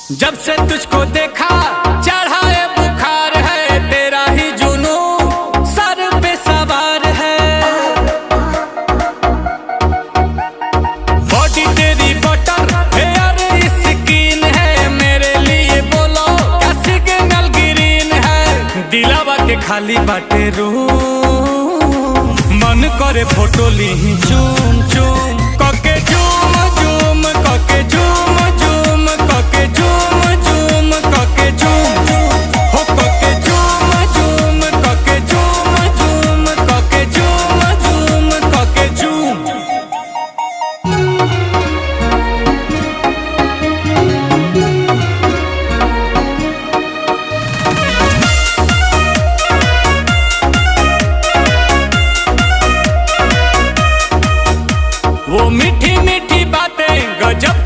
जब से तुझको देखा चढ़ा है बुखार है, तेरा ही जुनून सर पे सवार है। बॉडी तेरी बटर हेयर स्किन है, मेरे लिए बोलो क्या सिग्नल ग्रीन है। दिलावा के खाली बाटे रूम, मन करे फोटो ली चूम चूम।